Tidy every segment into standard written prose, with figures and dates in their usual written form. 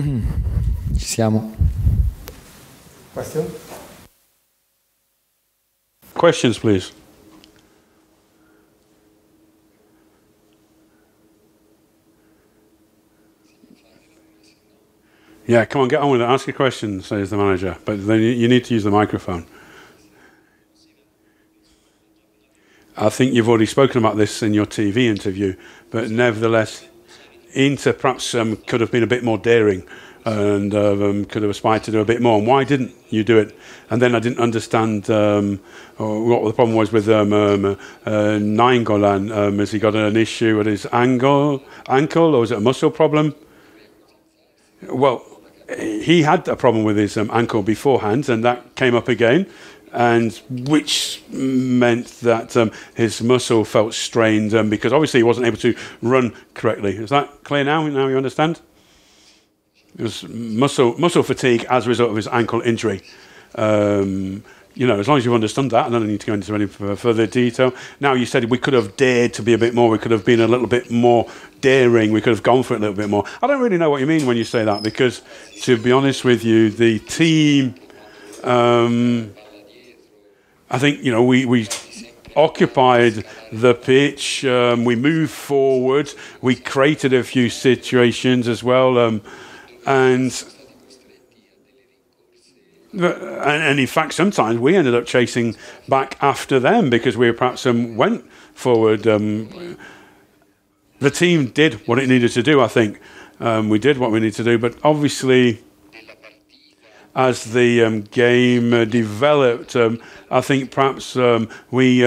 Ci siamo. Question? Questions, please. Yeah, come on, get on with it. Ask your question, says the manager. But then you need to use the microphone. I think you've already spoken about this in your TV interview, but nevertheless, Inter perhaps could have been a bit more daring and could have aspired to do a bit more. And why didn't you do it? And then I didn't understand what the problem was with Nainggolan. Has he got an issue with his ankle, or is it a muscle problem? Well, he had a problem with his ankle beforehand, and that came up again, and which meant that his muscle felt strained because obviously he wasn't able to run correctly. Is that clear now? Now you understand? It was muscle fatigue as a result of his ankle injury. As long as you understand that, I don't need to go into any further detail. Now, you said we could have dared to be a bit more. We could have been a little bit more daring. We could have gone for it a little bit more. I don't really know what you mean when you say that, because, to be honest with you, the team, I think, we occupied the pitch. We moved forward. We created a few situations as well. And in fact, sometimes we ended up chasing back after them because we perhaps went forward. The team did what it needed to do, I think. We did what we needed to do, but obviously, as the game developed, I think perhaps we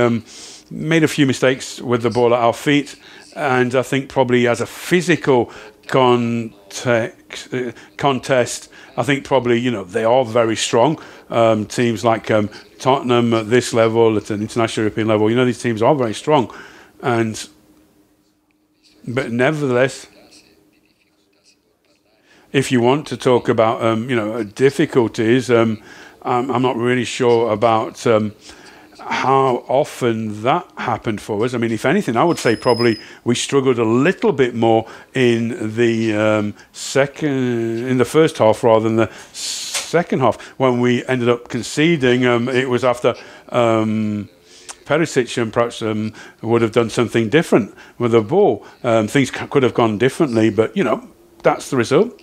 made a few mistakes with the ball at our feet, and I think probably as a physical contest, I think probably, they are very strong. Teams like Tottenham at this level, at an international European level, these teams are very strong. But nevertheless, if you want to talk about, difficulties, I'm not really sure about how often that happened for us. I mean, if anything, I would say probably we struggled a little bit more in the first half rather than the second half. When we ended up conceding, it was after Perisic perhaps would have done something different with the ball. Things could have gone differently, but that's the result.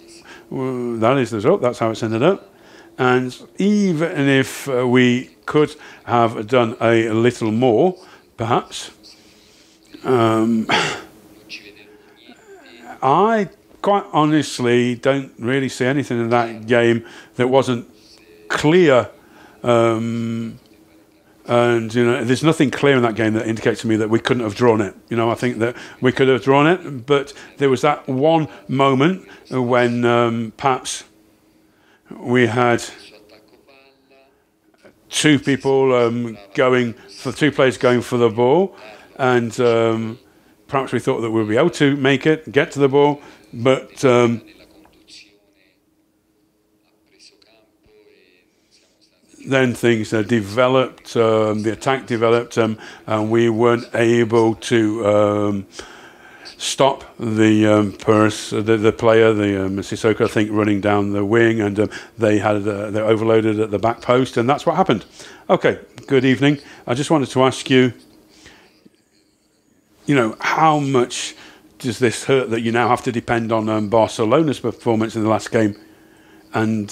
That is the result. That's how it's ended up. And even if we could have done a little more, perhaps, I quite honestly don't really see anything in that game that wasn't clear. And there's nothing clear in that game that indicates to me that we couldn't have drawn it. I think that we could have drawn it, but there was that one moment when perhaps we had two players going for the ball, and perhaps we thought that we'd be able to make it, get to the ball, but then things developed, the attack developed, and we weren't able to stop the player, Sissoko, I think, running down the wing, and they're overloaded at the back post, and that's what happened. Okay, good evening. I just wanted to ask you, how much does this hurt that you now have to depend on Barcelona's performance in the last game, and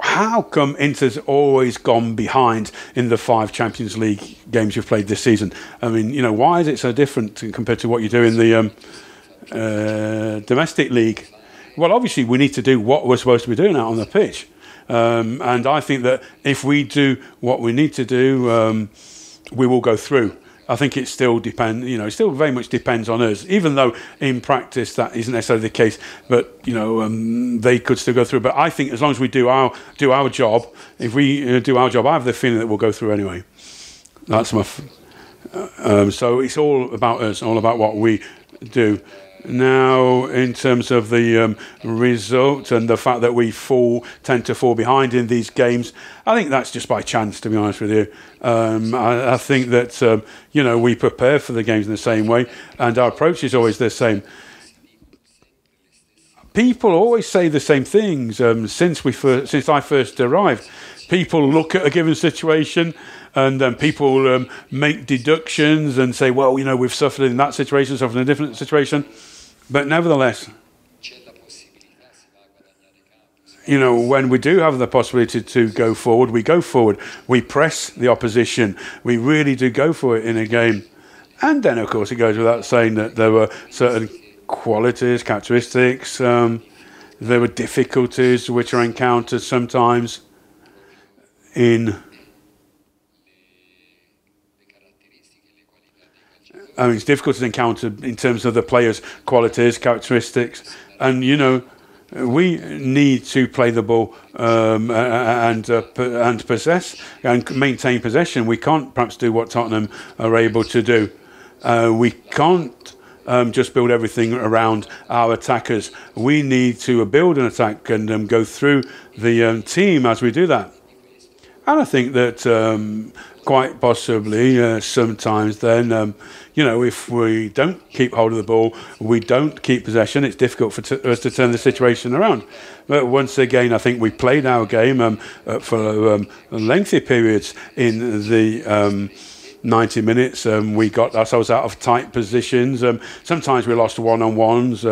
how come Inter's always gone behind in the 5 Champions League games you've played this season? I mean, why is it so different compared to what you do in the domestic league? Well, obviously, we need to do what we're supposed to be doing out on the pitch. And I think that if we do what we need to do, we will go through. I think it still depends, it still very much depends on us, even though in practice that isn't necessarily the case. But, they could still go through. But I think as long as we do our job, if we do our job, I have the feeling that we'll go through anyway. That's my... so it's all about us, all about what we do. Now, in terms of the result and the fact that we tend to fall behind in these games, I think that's just by chance, to be honest with you. I think that, we prepare for the games in the same way, and our approach is always the same. people always say the same things since I first arrived. People look at a given situation and people make deductions and say, well, we've suffered in that situation, suffered in a different situation. But nevertheless, when we do have the possibility to go forward, we go forward. We press the opposition. We really do go for it in a game. And then, of course, it goes without saying that there were certain qualities, characteristics, there were difficulties which are encountered sometimes it's difficult to encounter in terms of the players' qualities, characteristics, and we need to play the ball and possess and maintain possession. We can't perhaps do what Tottenham are able to do. We can't just build everything around our attackers. We need to build an attack and go through the team as we do that. And I think that quite possibly sometimes then, if we don't keep hold of the ball, we don't keep possession, it's difficult for us to turn the situation around. But once again, I think we played our game for lengthy periods in the 90 minutes. We got ourselves out of tight positions. Sometimes we lost one-on-ones.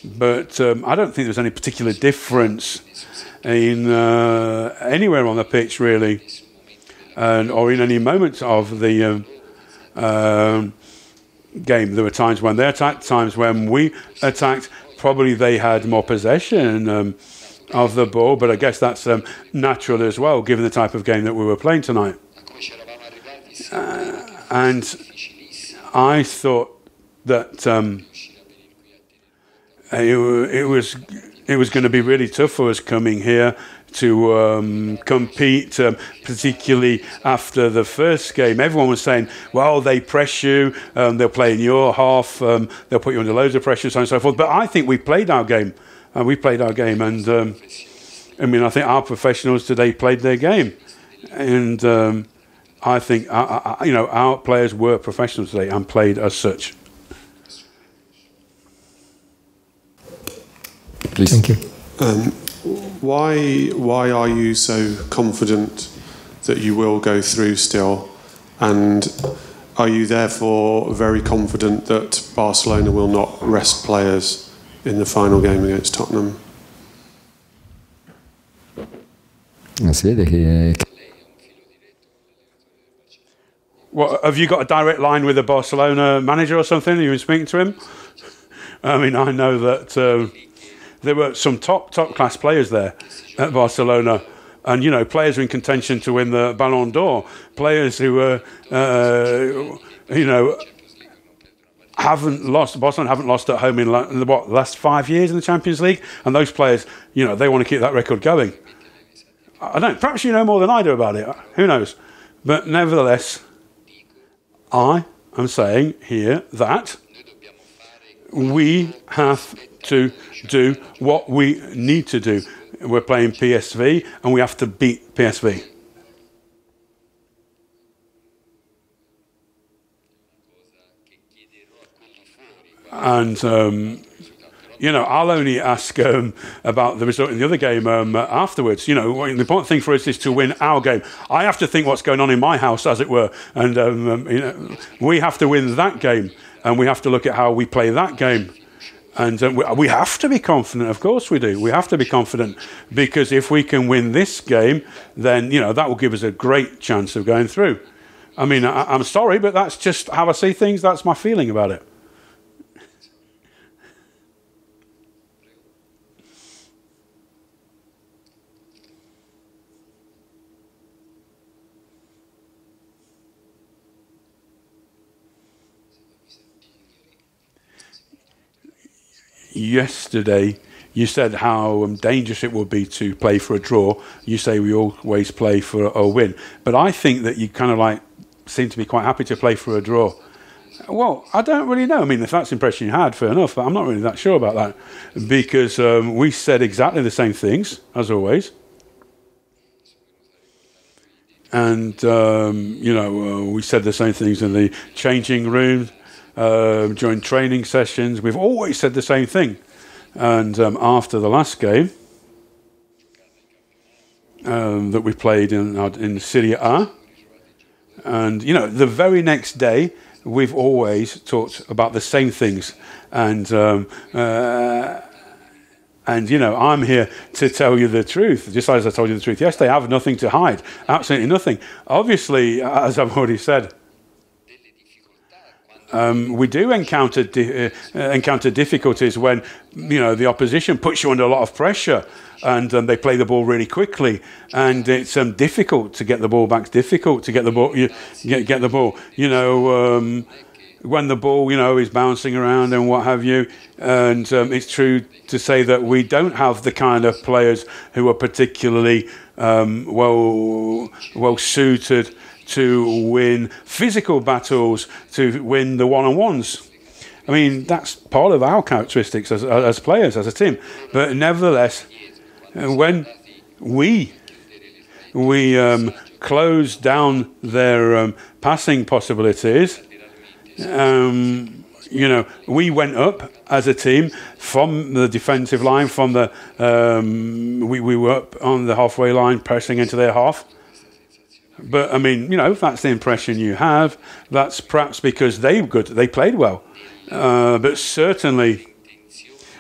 But I don't think there's any particular difference in anywhere on the pitch, really, or in any moments of the game. There were times when they attacked, times when we attacked. Probably they had more possession of the ball, but I guess that's natural as well, given the type of game that we were playing tonight. And I thought that it was going to be really tough for us coming here to compete, particularly after the first game. Everyone was saying, well, they press you, they'll play in your half, they'll put you under loads of pressure, so on and so forth. But I think we played our game. And I think our professionals today played their game. And I think, our players were professionals today and played as such. Please. Thank you. Why are you so confident that you will go through still? And are you therefore very confident that Barcelona will not rest players in the final game against Tottenham? Si vede che What, have you got a direct line with the Barcelona manager or something? Are you speaking to him? I mean, I know that there were some top class players there at Barcelona, and players in contention to win the Ballon d'Or, players who were Barcelona haven't lost at home in the last 5 years in the Champions League, and those players, they want to keep that record going. I don't. Perhaps you know more than I do about it. Who knows? But nevertheless, I am saying here that we have to do what we need to do. We're playing PSV, and we have to beat PSV. And I'll only ask about the result in the other game afterwards. The important thing for us is to win our game. I have to think what's going on in my house, as it were, and we have to win that game, and we have to look at how we play that game. And we have to be confident, of course we do. We have to be confident, because if we can win this game, then, that will give us a great chance of going through. I mean, I'm sorry, but that's just how I see things. That's my feeling about it. Yesterday, you said how dangerous it would be to play for a draw. You say we always play for a win. But I think that you kind of seem to be quite happy to play for a draw. Well, I don't really know. I mean, if that's the impression you had, fair enough. But I'm not really that sure about that. Because we said exactly the same things, as always. And, we said the same things in the changing room. During training sessions, we've always said the same thing. And after the last game that we played in Serie A, and the very next day we've always talked about the same things, and I'm here to tell you the truth, just as I told you the truth yesterday. I have nothing to hide, absolutely nothing. Obviously, as I've already said, we do encounter difficulties when the opposition puts you under a lot of pressure, and they play the ball really quickly, and it's difficult to get the ball back. Difficult to get the ball. Get the ball. When the ball is bouncing around and what have you, and it's true to say that we don't have the kind of players who are particularly well suited to win physical battles, to win the one-on-ones. I mean, that's part of our characteristics as players, as a team. But nevertheless, when we close down their passing possibilities, we went up as a team from the defensive line, from the we were up on the halfway line, pressing into their half. But I mean, if that's the impression you have, that's perhaps because they played well. But certainly,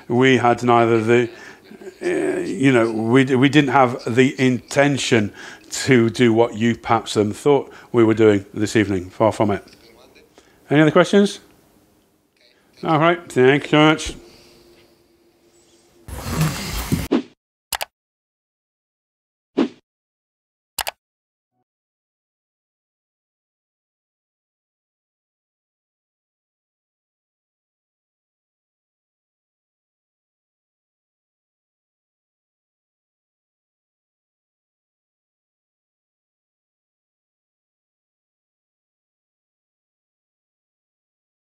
we had neither the, we didn't have the intention to do what you perhaps thought we were doing this evening. Far from it. Any other questions? All right. Thank you so much.